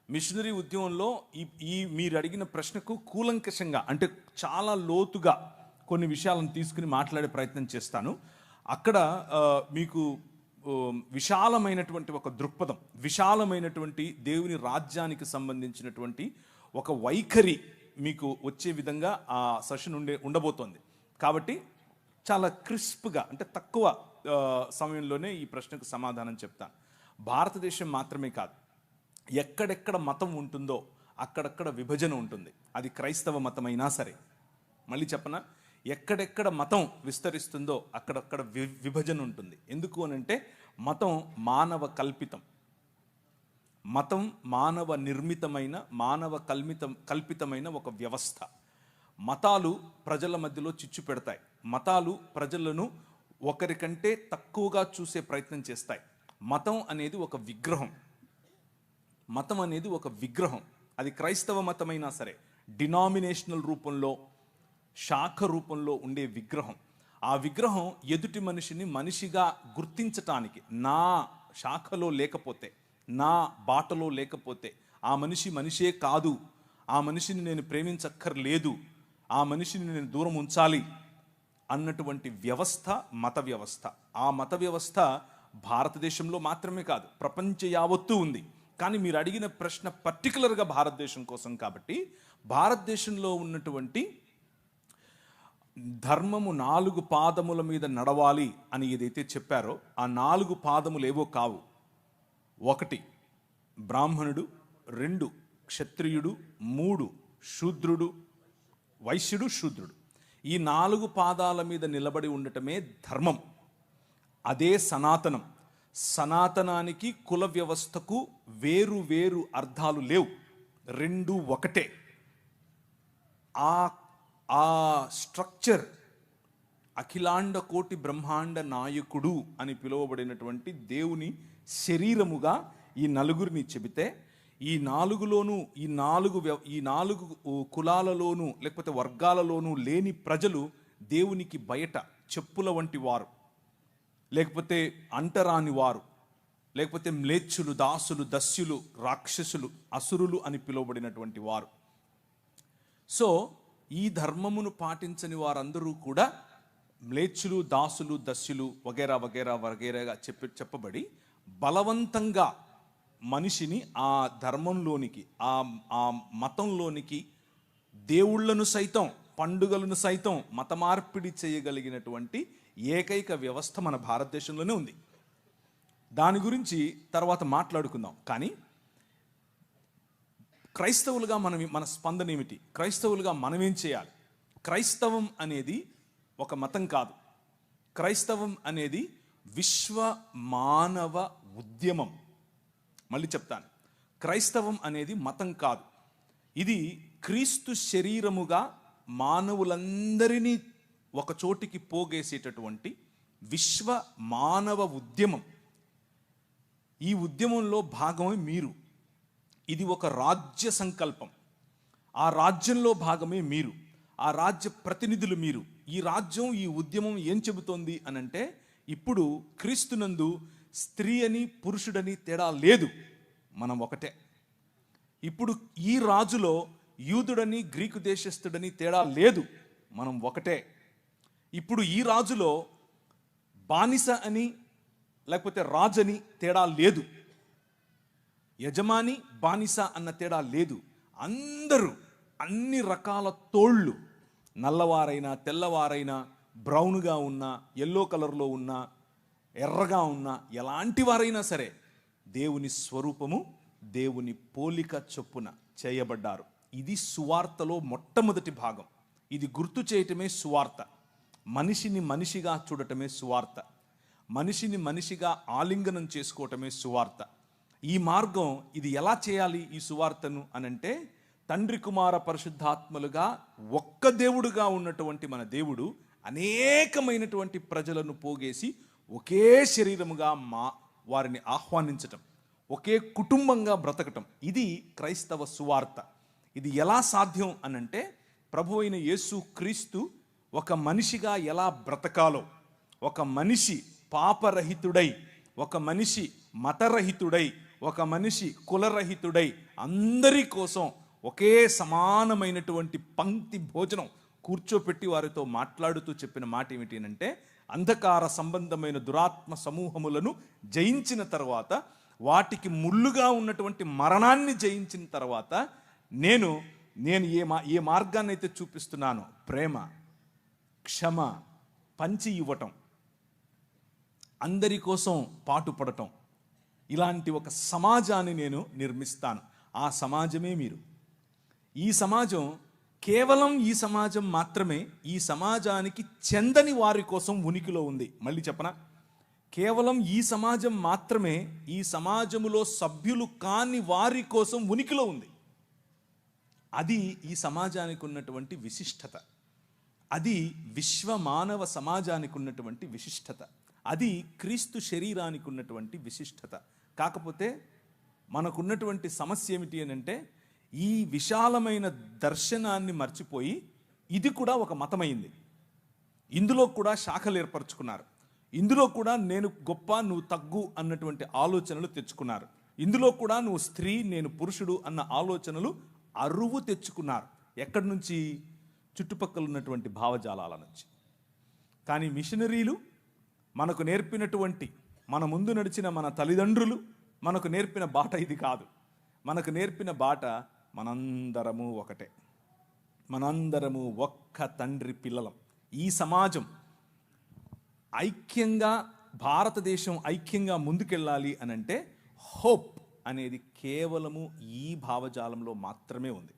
Machinery ఉద్యమంలో ఈ ఈ మీరు అడిగిన ప్రశ్నకు కూలంకషంగా అంటే చాలా లోతుగా కొన్ని విషయాలను తీసుకుని మాట్లాడే ప్రయత్నం చేస్తాను. అక్కడ మీకు విశాలమైనటువంటి ఒక దృక్పథం, విశాలమైనటువంటి దేవుని రాజ్యానికి సంబంధించినటువంటి ఒక వైఖరి మీకు వచ్చే విధంగా ఆ సెషన్ ఉండబోతోంది. కాబట్టి చాలా క్రిస్ప్గా అంటే తక్కువ సమయంలోనే ఈ ప్రశ్నకు సమాధానం చెప్తాను. భారతదేశం మాత్రమే కాదు, ఎక్కడెక్కడ మతం ఉంటుందో అక్కడక్కడ విభజన ఉంటుంది. అది క్రైస్తవ మతమైనా సరే. మళ్ళీ చెప్పనా, ఎక్కడెక్కడ మతం విస్తరిస్తుందో అక్కడక్కడ విభజన ఉంటుంది. ఎందుకు అనంటే మతం మానవ కల్పితం, మతం మానవ నిర్మితమైన, మానవ కల్పితమైన ఒక వ్యవస్థ. మతాలు ప్రజల మధ్యలో చిచ్చు పెడతాయి. మతాలు ప్రజలను ఒకరికంటే తక్కువగా చూసే ప్రయత్నం చేస్తాయి. మతం అనేది ఒక విగ్రహం, మతం అనేది ఒక విగ్రహం. అది క్రైస్తవ మతమైనా సరే, డినామినేషనల్ రూపంలో, శాఖ రూపంలో ఉండే విగ్రహం. ఆ విగ్రహం ఎదుటి మనిషిని మనిషిగా గుర్తించటానికి, నా శాఖలో లేకపోతే, నా బాటలో లేకపోతే ఆ మనిషి మనిషే కాదు, ఆ మనిషిని నేను ప్రేమించక్కర్లేదు, ఆ మనిషిని నేను దూరం ఉంచాలి అన్నటువంటి వ్యవస్థ మత వ్యవస్థ. ఆ మత వ్యవస్థ భారతదేశంలో మాత్రమే కాదు, ప్రపంచ యావత్తూ ఉంది. కానీ మీరు అడిగిన ప్రశ్న పర్టికులర్గా భారతదేశం కోసం కాబట్టి, భారతదేశంలో ఉన్నటువంటి ధర్మము 4 పాదముల మీద నడవాలి అని ఏదైతే చెప్పారో ఆ 4 పాదములు ఏవో కావు. 1 బ్రాహ్మణుడు, 2 క్షత్రియుడు, 3 శూద్రుడు, వైశ్యుడు, శూద్రుడు. ఈ 4 పాదాల మీద నిలబడి ఉండటమే ధర్మం. అదే సనాతనం. సనాతనానికి కుల వ్యవస్థకు వేరు వేరు అర్థాలు లేవు, రెండు ఒకటే. ఆ స్ట్రక్చర్ అఖిలాండ కోటి బ్రహ్మాండ నాయకుడు అని పిలువబడినటువంటి దేవుని శరీరముగా ఈ నలుగురిని చెబితే, ఈ నాలుగులోనూ ఈ నాలుగు కులాలలోనూ లేకపోతే వర్గాలలోనూ లేని ప్రజలు దేవునికి బయట చెప్పుల వంటి వారు, లేకపోతే అంటరాని వారు, లేకపోతే మ్లేచ్చులు, దాసులు, దస్యులు, రాక్షసులు, అసురులు అని పిలువబడినటువంటి వారు. సో ఈ ధర్మమును పాటించని వారందరూ కూడా మ్లేచ్చులు, దాసులు, దస్యులు వగేరా వగేరా వగేరాగా చెప్పబడి బలవంతంగా మనిషిని ఆ ధర్మంలోనికి, ఆ మతంలోనికి దేవుళ్లను సైతం, పండుగలను సైతం మత మార్పిడి చేయగలిగినటువంటి ఏకైక వ్యవస్థ మన భారతదేశంలోనే ఉంది. దాని గురించి తర్వాత మాట్లాడుకుందాం. కానీ క్రైస్తవులుగా మన స్పందన ఏమిటి? క్రైస్తవులుగా మనమేం చేయాలి? క్రైస్తవం అనేది ఒక మతం కాదు. క్రైస్తవం అనేది విశ్వ మానవ ఉద్యమం. మళ్ళీ చెప్తాను, క్రైస్తవం అనేది మతం కాదు. ఇది క్రీస్తు శరీరముగా మానవులందరినీ ఒక చోటికి పోగేసేటటువంటి విశ్వ మానవ ఉద్యమం. ఈ ఉద్యమంలో భాగమే మీరు. ఇది ఒక రాజ్య సంకల్పం. ఆ రాజ్యంలో భాగమే మీరు, ఆ రాజ్య ప్రతినిధులు మీరు. ఈ రాజ్యం, ఈ ఉద్యమం ఏం చెబుతోంది అనంటే, ఇప్పుడు క్రీస్తునందు స్త్రీ అని పురుషుడని తేడా లేదు, మనం ఒకటే. ఇప్పుడు ఈ రాజులో యూదుడని గ్రీకు దేశస్థుడని తేడా లేదు, మనం ఒకటే. ఇప్పుడు ఈ రాజులో బానిస అని లేకపోతే రాజని తేడా లేదు, యజమాని బానిస అన్న తేడా లేదు. అందరూ అన్ని రకాల తోళ్ళు, నల్లవారైనా తెల్లవారైనా, బ్రౌన్గా ఉన్నా, ఎల్లో కలర్లో ఉన్నా, ఎర్రగా ఉన్నా, ఎలాంటి వారైనా సరే దేవుని స్వరూపము, దేవుని పోలిక చొప్పున చేయబడ్డారు. ఇది సువార్తలో మొట్టమొదటి భాగం. ఇది గుర్తు చేయటమే సువార్త. మనిషిని మనిషిగా చూడటమే సువార్త. మనిషిని మనిషిగా ఆలింగనం చేసుకోవటమే సువార్త. ఈ మార్గం, ఇది ఎలా చేయాలి ఈ సువార్తను అనంటే, తండ్రి కుమార పరిశుద్ధాత్మలుగా ఒక్క దేవుడుగా ఉన్నటువంటి మన దేవుడు అనేకమైనటువంటి ప్రజలను పోగేసి ఒకే శరీరముగా వారిని ఆహ్వానించటం, ఒకే కుటుంబంగా బ్రతకటం, ఇది క్రైస్తవ సువార్త. ఇది ఎలా సాధ్యం అనంటే, ప్రభు అయిన యేసు క్రీస్తు ఒక మనిషిగా ఎలా బ్రతకాలో, ఒక మనిషి పాపరహితుడై, ఒక మనిషి మతరహితుడై, ఒక మనిషి కులరహితుడై అందరి కోసం ఒకే సమానమైనటువంటి పంక్తి భోజనం కూర్చోపెట్టి వారితో మాట్లాడుతూ చెప్పిన మాట ఏమిటి అంటే, అంధకార సంబంధమైన దురాత్మ సమూహములను జయించిన తర్వాత, వాటికి ముళ్ళుగా ఉన్నటువంటి మరణాన్ని జయించిన తర్వాత, నేను ఏ మార్గాన్ని అయితే చూపిస్తున్నానో, ప్రేమ, క్షమ, పంచి ఇవ్వటం, అందరి కోసం పాటుపడటం, ఇలాంటి ఒక సమాజాన్ని నేను నిర్మిస్తాను. ఆ సమాజమే మీరు. ఈ సమాజం కేవలం ఈ సమాజం మాత్రమే ఈ సమాజానికి చెందని వారి కోసం ఉనికిలో ఉంది. మళ్ళీ చెప్పనా? కేవలం ఈ సమాజం మాత్రమే ఈ సమాజములో సభ్యులు కాని వారి కోసం ఉనికిలో ఉంది. అది ఈ సమాజానికి ఉన్నటువంటి విశిష్టత. అది విశ్వ మానవ సమాజానికి ఉన్నటువంటి విశిష్టత. అది క్రీస్తు శరీరానికి ఉన్నటువంటి విశిష్టత. కాకపోతే మనకున్నటువంటి సమస్య ఏమిటి అని అంటే, ఈ విశాలమైన దర్శనాన్ని మర్చిపోయి ఇది కూడా ఒక మతమైంది. ఇందులో కూడా శాఖలు ఏర్పరచుకున్నారు. ఇందులో కూడా నేను గొప్ప, నువ్వు తగ్గు అన్నటువంటి ఆలోచనలు తెచ్చుకున్నారు. ఇందులో కూడా నువ్వు స్త్రీ, నేను పురుషుడు అన్న ఆలోచనలు అరువు తెచ్చుకున్నారు. ఎక్కడి నుంచి? చుట్టుపక్కల ఉన్నటువంటి భావజాలాల నుంచి. కానీ మిషనరీలు మనకు నేర్పినటువంటి, మన ముందు నడిచిన మన తల్లిదండ్రులు మనకు నేర్పిన బాట ఇది కాదు. మనకు నేర్పిన బాట మనందరము ఒకటే, మనందరము ఒక్క తండ్రి పిల్లలం. ఈ సమాజం ఐక్యంగా, భారతదేశం ఐక్యంగా ముందుకెళ్ళాలి అని అంటే హోప్ అనేది కేవలము ఈ భావజాలంలో మాత్రమే ఉంది.